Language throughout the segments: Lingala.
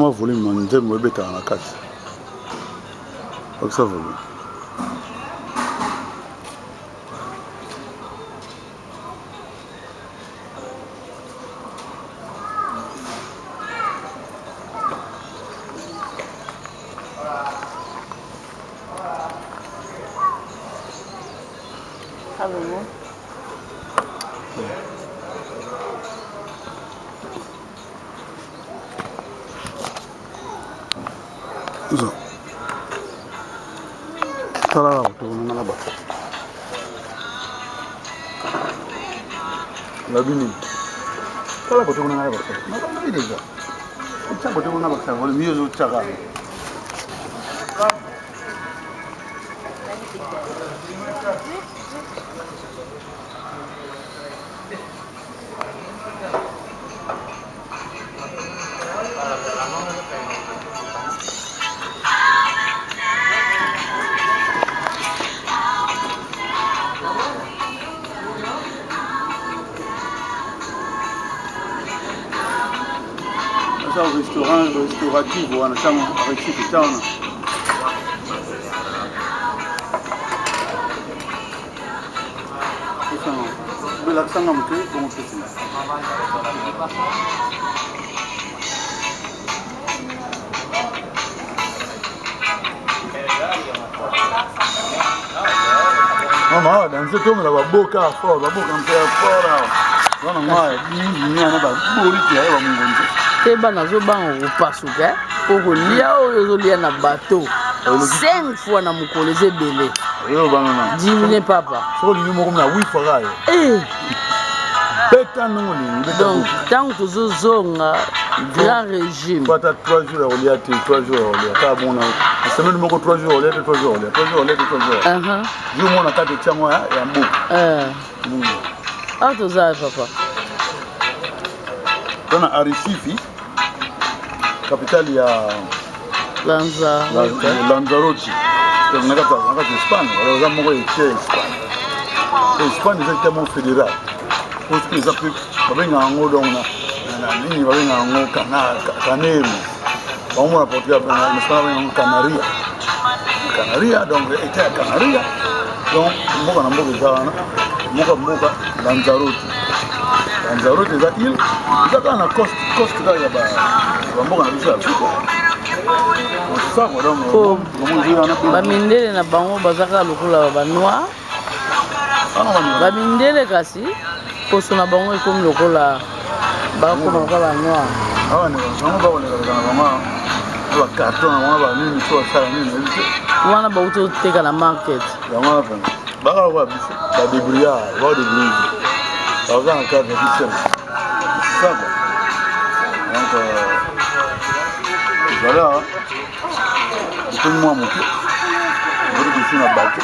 Moi, volume, on dit, moi, bêta en la casse. Donc ça, volume. La bini. Kala boto kuna ngala boto. Na kama ile za. Ucha boto kuna baksa wale miyo zo chaka. Restauratif wanasema Arrecife town. Bila kusanga mtu kama pesa. Mama, danse tomo la baboka fora, baboka mpea fora. Wana ngaya, ni ana ba boriti ya wa mungonje. Teba nazo bango kopasuka poko lia oyo lia na bateau 5 fois na mukoleze belé yo banana dimine papa so li mo na wi fara yo beta no li donc tant que zonga grand régime pata 3 jours au lia 3 jours au lia ka bona semaine moko 3 jours au lia 3 jours au lia 3 jours au lia 3 jours yo mo na kate chango ya mbuku auto za papa tona Arrecife capitale ya Lanzarote. Donc nakati Espagne, wala moko ete Espagne. Espagne c'est tellement fédéral. Parce que ça peut babenga ngo donc na nini babenga ngo Canaries. Bamu na Portugal na Espagne ngo Canaria. Canaria donc ete Canaria. Donc moko na moko zana. Moko Lanzarote. Lanzarote za île, za kana coste da ya ba mboka na biso Afrika. Ça voilà mon ba mindele na bango bazaka lokula ba noir. Ba mindele kasi poso na bango ikomi lokola ba ko lokola noir. Ah ne, bango ba wona kana mama ba carton mama ba nini to sala nini. Wana ba uto teka na market. Ya mama ba ka wa biso ba débrouiller, ba débrouiller. Dans un cadre difficile. C'est ça. Donc, voilà. Tout le monde monte. Vous êtes ici dans le bateau.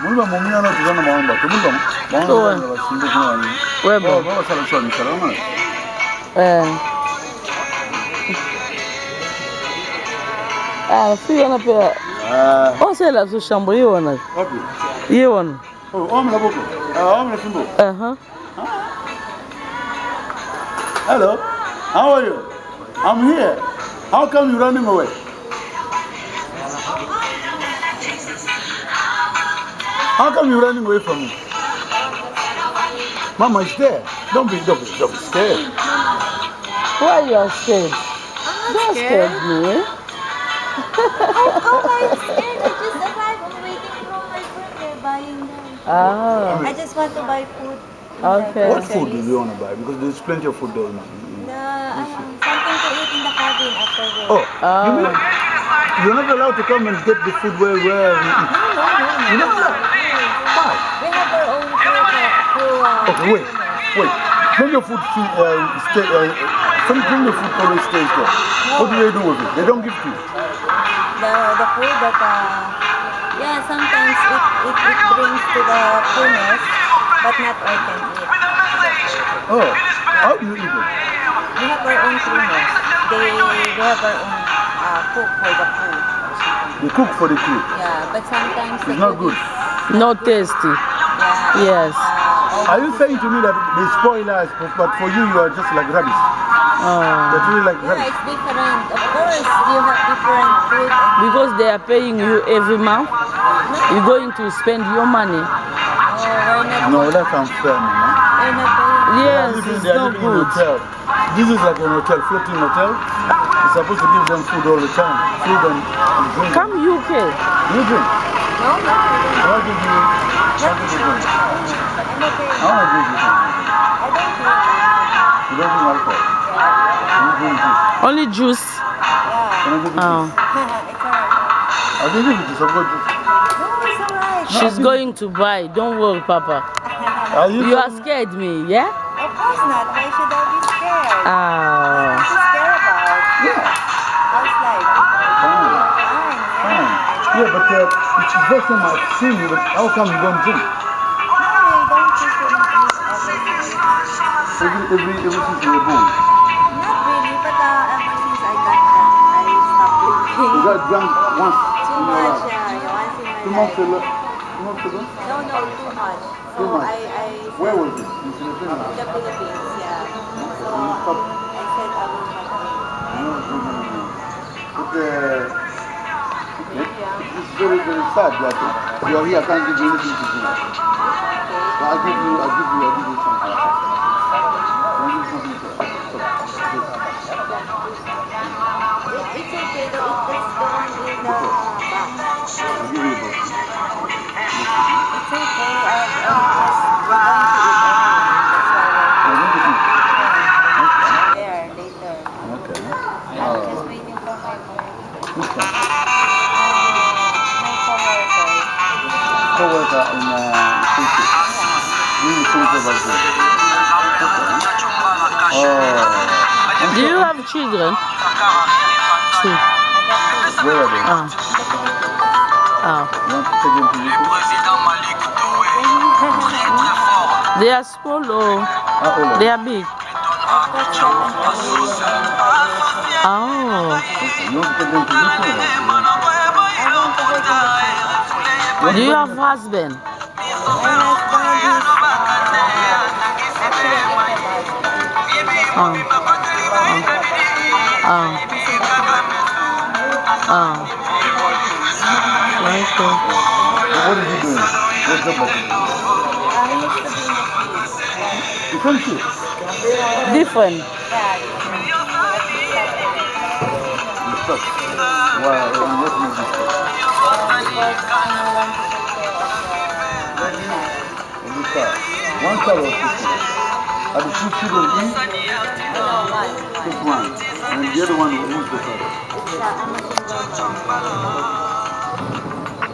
Moi, je vais m'emmener dans le bateau. Ouais, bon. Ah, si on a fait. Oh, c'est là, ce chambre, il y en a. Il y en a. Oh, on l'a beaucoup. On l'a beaucoup. Hello, how are you? I'm here. How come you're running away? How come you're running away from me? Mama is there. Don't be scared. Why are you scared? Don't scare me. How am I scared? I just arrived. I'm waiting for my friend. They're buying them. I just want to buy food. Okay. What food do you want to buy? Because there's plenty of food there. Something to eat in the cabin after work. Oh, you mean you're not allowed to come and get the food where we eat? No. You're not allowed? Why? We have our own crew. Okay, wait. When your food bring the food always stays there. What do they do with it? They don't give to you. The food that, sometimes it brings to the crewmess, but not all can eat. Oh, how do you eat it? We have our own crewmess. They have our own cook for the crew. They cook for the crew? Yeah, but sometimes it's not good. Not tasty. Yeah. Yes. Are you saying to me that they spoil us, but for you, you are just like rubbish? That's really like Yeah, health. it's different. Of course, you have different food. Because they are paying you every month. You're going to spend your money. Oh, we're not. No, that's unfair, man. We're not paying. Yes, They it's are not living in a good. hotel. This is like an hotel, floating hotel. You're supposed to give them food all the time. Food and drink. Come UK. You drink. No, no, I How did you drink? don't. I'm okay. How much drink you drink? I don't drink. You don't drink alcohol. You drink juice. Only juice. Yeah. Can I give you Oh. juice? It's alright. I can give you juice. I've got juice. No, it's alright. She's going to buy. Don't worry, Papa. You are scared me, yeah? Of course not. Why should I be scared? Ah. What to scare about? Yeah. How's life? Fine. Fine, Fine. yeah. Yeah, but it's the first time I've seen you, but how come you don't drink? No, I don't drink Every since you were born. Not really, but ever since I got drunk, I stopped drinking. You got drunk once Too in your much, life. yeah. Once in my 2 months life. ago? 2 months ago? No, too much. So Too much. I Where said- was it? In in Philippines? the Philippines, yeah. So You stopped. I said I will not drink. No. But it's very, very sad that you are here, I can't give you anything to drink. So I'll give you something. I'll give you something to It's okay though, it's the one in the box. I'll give you a book. It's okay, we're going to eat anyway. I'll give you That's why there, later. Okay. I'm just waiting for my work. Which one? My coworker. Co-worker in Fletcher. Really thinks about this. Oh. Do you have children? Two. Where are they? Ah. Ah. You want to take them to YouTube? They are small or How old are they they? are big? I've got 7 years and 5 years. Oh. You want to take them to YouTube? I want to go to the Do you have husband? My husband is actually in the bus. Oh. Oh. Oh. Okay. What is he doing? What job does he do? He used to be in the police. Different shit. Different. Yeah, You stop. Why? And what makes you stop? because no one to take care of the child. Of the car. One car or 2 children? Are the 2 children in? No, one. Just one. And the other one who's the father? I'm a single mom.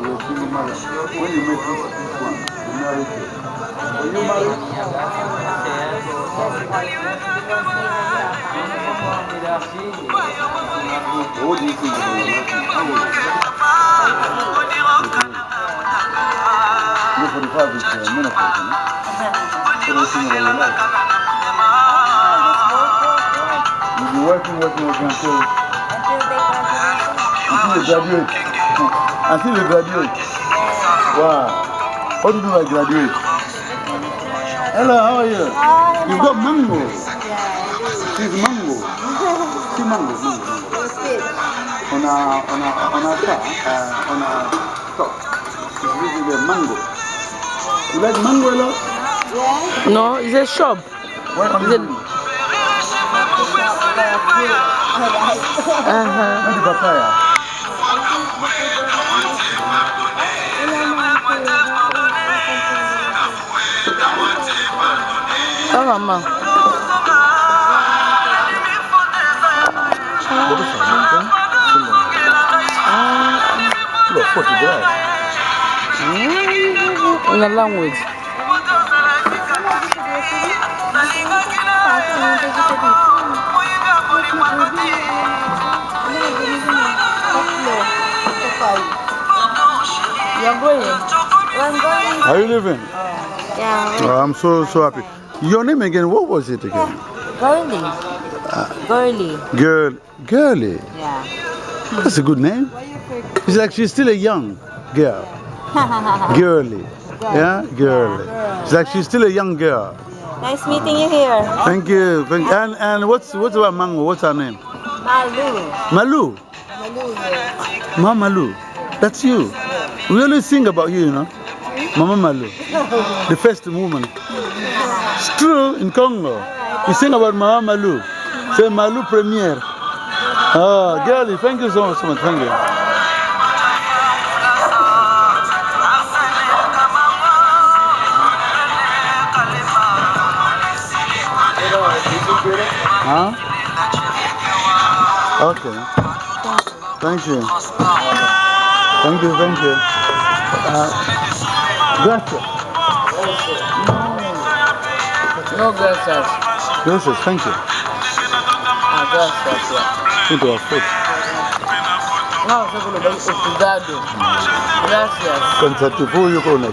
You're a single mother. When you met this one, you married her. Were you married? What do you think about your husband? How old is he? No, 45 is menopause, you know? What do you think about your life? You'll be working until you graduate. Until you graduate. Wow. What do you do when you graduate? Hello, how are you? You've got mango. She's mango. See mango. On a car, on a top. It's really the mango. You like mango a lot? No, it's a shop. Where are Is it- you? Uh-huh. Where's the papaya? Oh, mama. What is it? Look, photograph. In a language. You're going? I'm going. Are you living? Yeah, Oh, I'm so happy. Your name again, what was it again? girly. Girly. Girly. Yeah. That's a good name. It's like she's still a young girl. Girly. Yeah, girly. It's like she's still a young girl. Nice meeting you here. Thank you. And what's about Mango? What's her name? Malu. Malu. Malu, yes. Mama Malu. That's you. We always sing about you, you know. Mama Malu. The first woman. It's true in Congo. We sing about Mama Malu. Say Malu Premiere. Oh, girlie, thank you so much. Thank you. Huh? Okay. Thank you. Thank you. Gracias. No gracias. Gracias, thank you. Gracias, yeah. Into our food. No, se puede ver obrigado. Gracias. Pensativo you go now.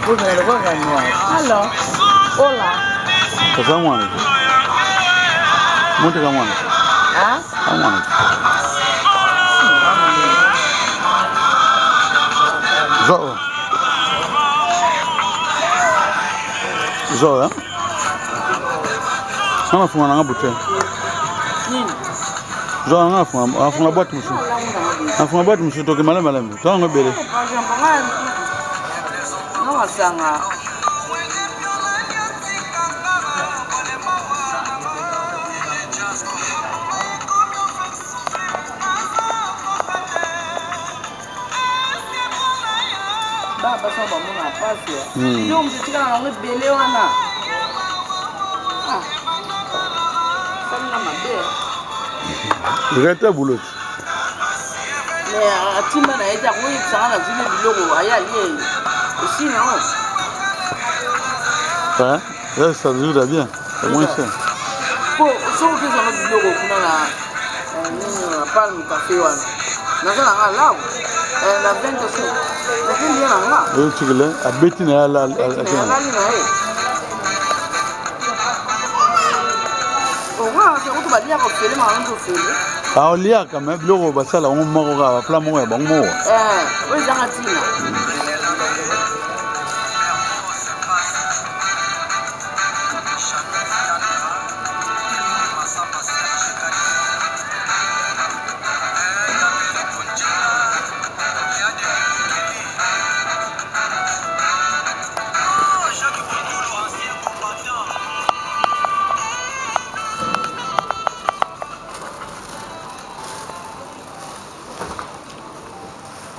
Hello. Hola. Someone. Monte Gamon. Huh? Someone. Zo, Sana funga nga bute. Zo nga funga boîte musu. Afunga boîte musu to ke malem. To nga bele. No wasanga. Baba só vamos na paz. Não, você fica lá no bele wana. Direct boulot. Mais a timba na eta ko yitsanga na zile biloko aya lié. Aussi non. Ouais, là ça dure bien. C'est moins cher. Bon, so que ça na biloko kuna na palme café wana. Na sana nga lawo. La vente so. Na kindi na nga. Chikile, a beti na la Aolia quand même biloko basala on moko ka pla moko ya bango. Oui zangatina.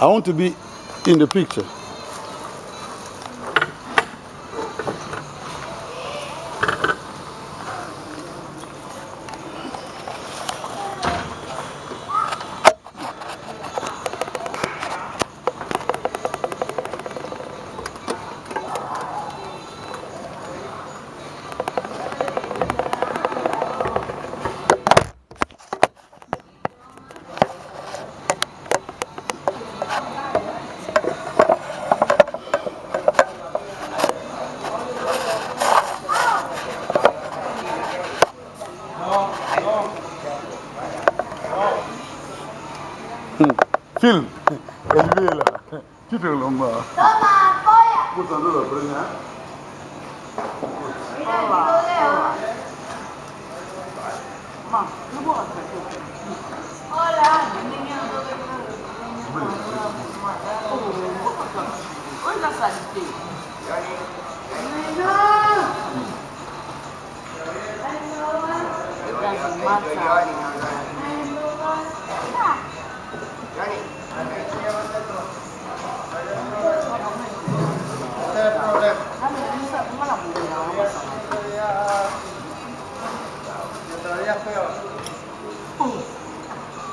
I want to be in the picture. Film. Élevé là. Qui te l'homme là? Vous entendez la première?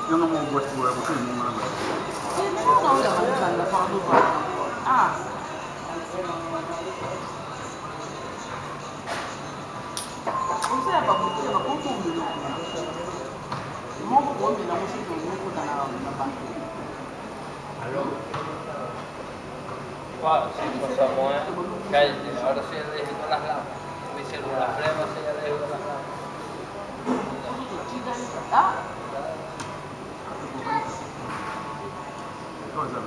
Yo no me voy a jugar porque no me lo Sí, por favor, que ahora sí le dejo las lámparas. Me hicieron las pruebas y ya le dejo las lámparas. Cosa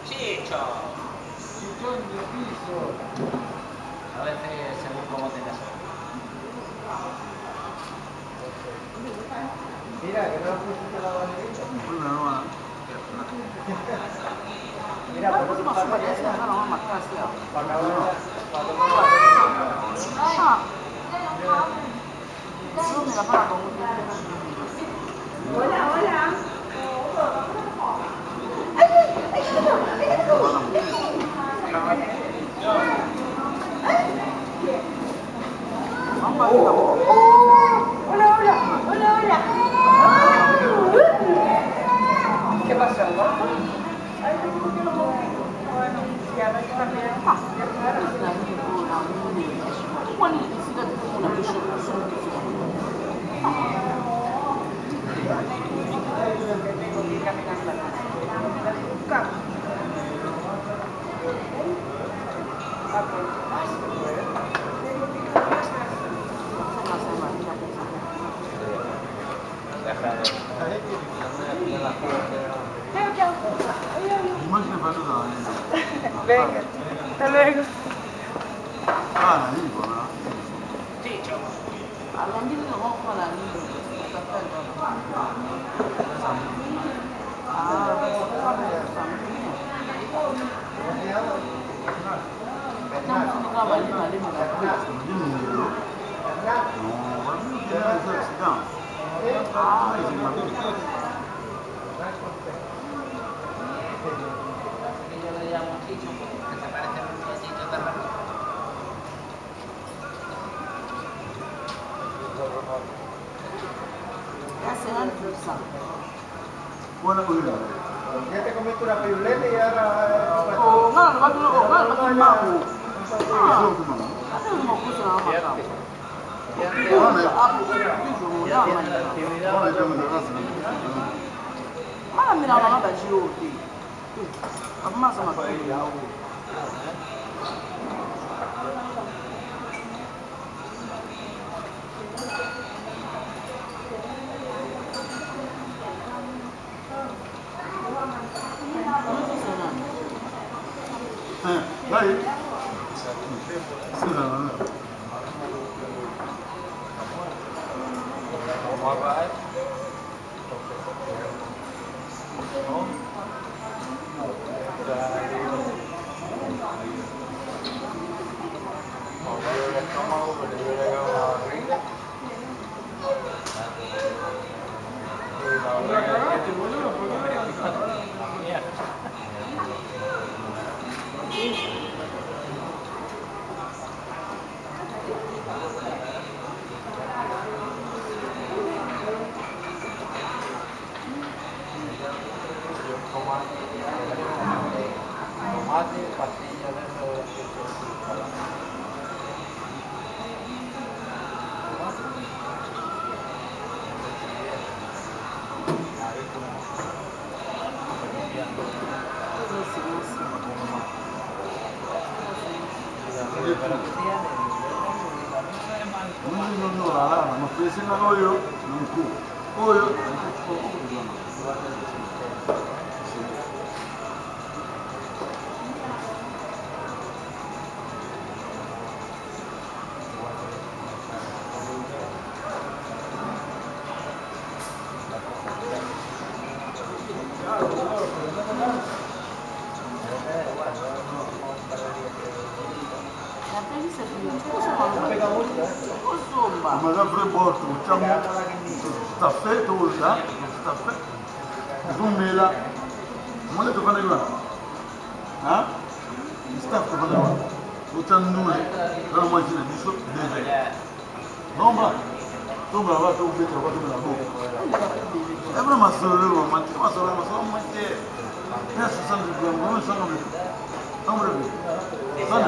Chicho. A veces según cómo tengas. Mira, que no lo pusiste la banderita. Mira, por eso pasó para allá. Hola, hola. Hola, hola. Hola, hola. ¿Qué pasó? Venga, hasta luego. Ah, la lingua, ¿no? Chicho. Yo le llamo Chicho porque se parece mucho a Chicho Terrano. Buena comida. Ya te comiste una piruleta y ahora... Dai. Mas après bon, está feito hoje, tá? Está feito. Zumela. Mole to fana gwa. Ha? Staff to fana gwa. Utan nule. Kana mo jina diso deve. Nomba. Tomba va to beta va to na bo. Ebra masolo wa mate, masolo mate. Nessa sangue de amor, sangue. Amor. Sana,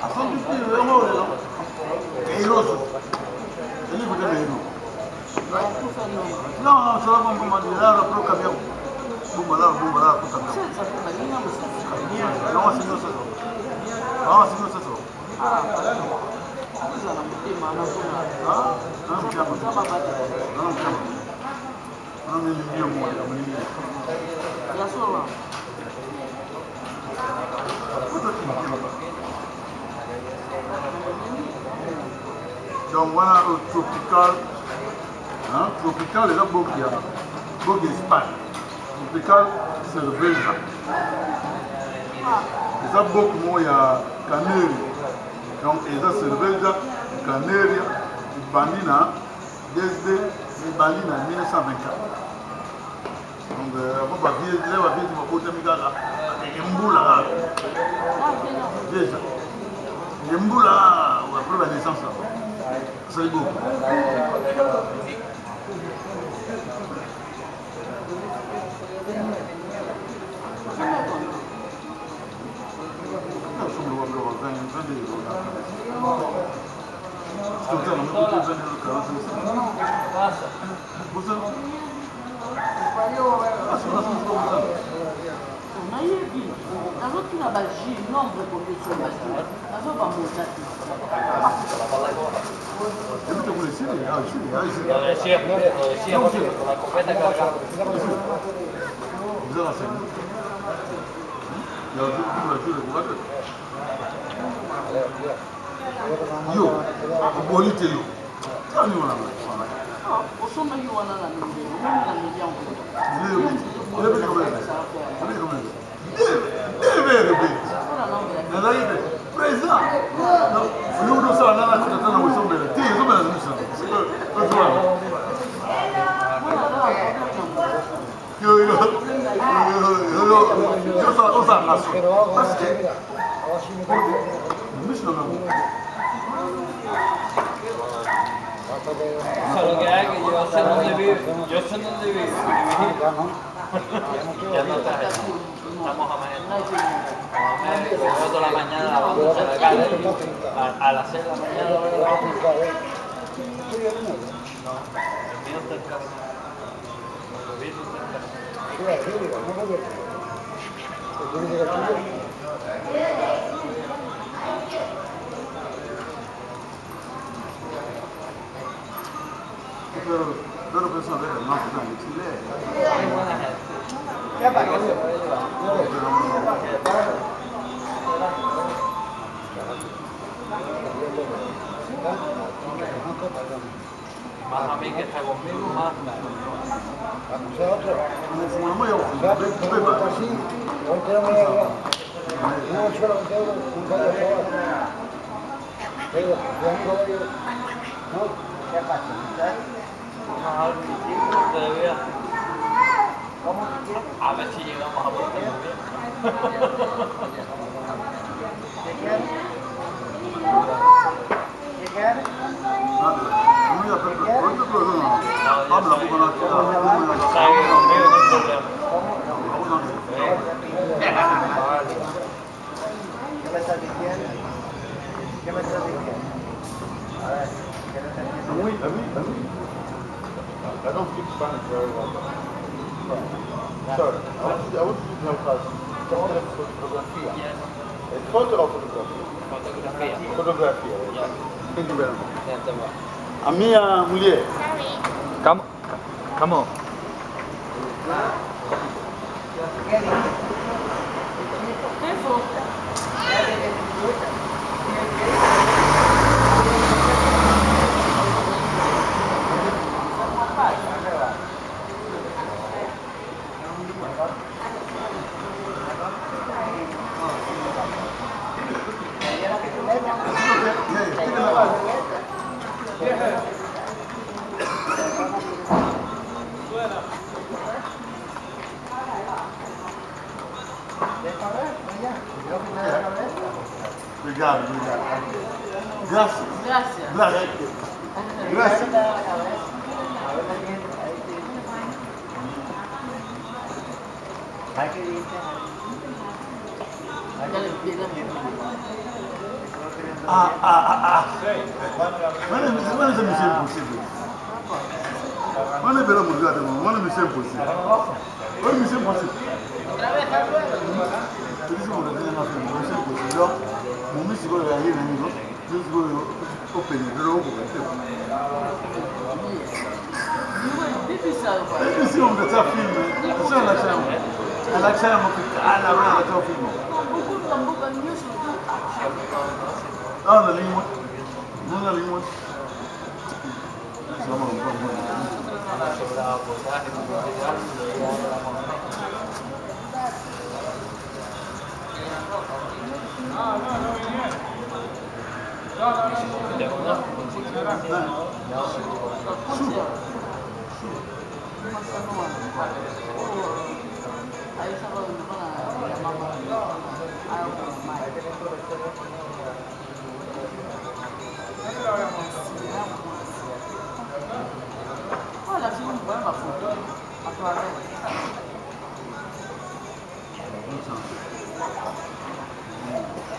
asante kwa amor. Eiroso. Ele vai ter medo. Não, só vamos comandar para o caminhão. Vamos lá para o caminhão. Não, assim não se faz. Ah, assim não se faz. Não chama. Não chama. Não me liga muito, não me liga. Já sou lá. Donc voilà au tropical. Hein? Tropical est là beaucoup il y a beaucoup d'Espagne. Tropical cerveja. Et ça beaucoup il y a Canaries. Donc il y a cerveja, Canaries, Bandina, desde Bandina 1924. Donc on va vivre du côté Migala. Mboula. Déjà. Mboula après la naissance là. C'est beau. Yo, bolitelo. Tani wana. Osoma yo wana na mimi. Na mimi yangu. Présent. Nous nous sommes là, nous sommes là. Tiens, nous sommes là. Solo que hay que yo sé dónde vive. Yo sé dónde vive. Ya no está. Estamos a mañana. Toda la mañana lavamos la cara. A las 6 de la mañana lavamos la cara. El mío está en casa. El mío está en casa. Pero persone che non fanno il Chile. ¿Qué pasa? Más a mí que está conmigo, más. ¿Qué pasa? Todavía. A ver si llegamos a Borough bien. ¿Qué me estás diciendo? ¿Qué me estás diciendo? A ver, ¿qué me estás diciendo? I don't speak Spanish very well. Sorry, I want you to help us. Photography. It's photo or photography? Fotografía. Photography. Yes. Thank you very much. Ya te va. A minha mulher. Come on. Obrigado, obrigado. Graças. Gracias. Graças. Graças. Mana é missão impossível? Mana é bela mulher, mana é missão impossível. Mana é missão impossível. Por isso, quando eu tenho uma missão impossível, o místico é aí, né? O místico é o penetrou, Esse filme que está filme, você não chama? Ela chama que ela vai até o filme. Ah, na língua. Não na língua. abordaje individual de la moneda.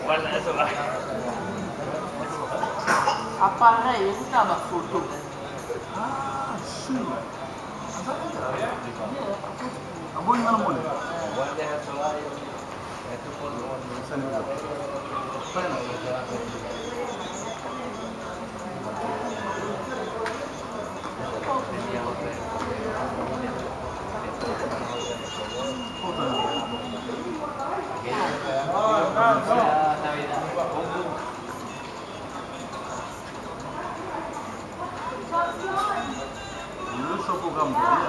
Guarda, eso va. Appareil, você tá uma foto. Ah, sim. A boa não mole. Guarda eso va. Esto por Só o programa dele,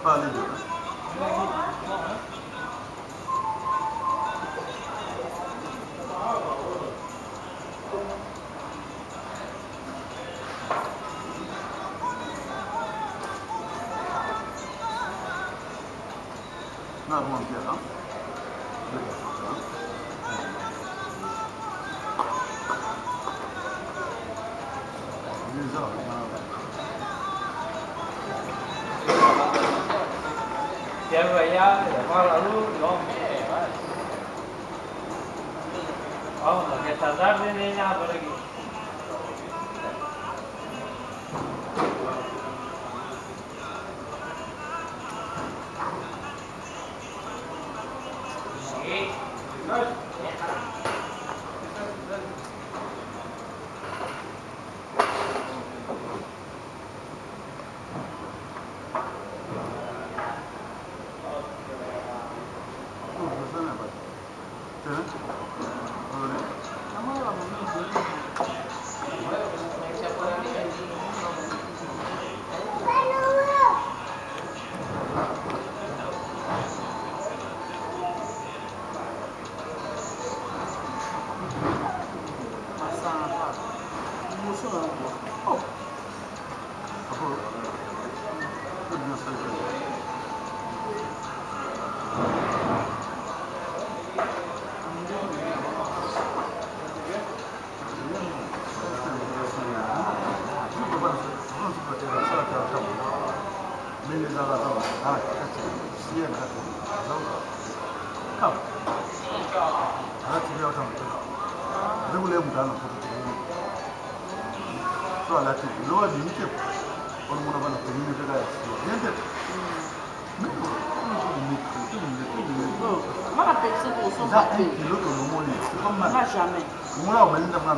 fala dele. Não, vamos ver, não? Llego allá, le apago la luz, no, vamos, que esta tarde no hay nada por aquí. Jamais. Moi, on m'a dit que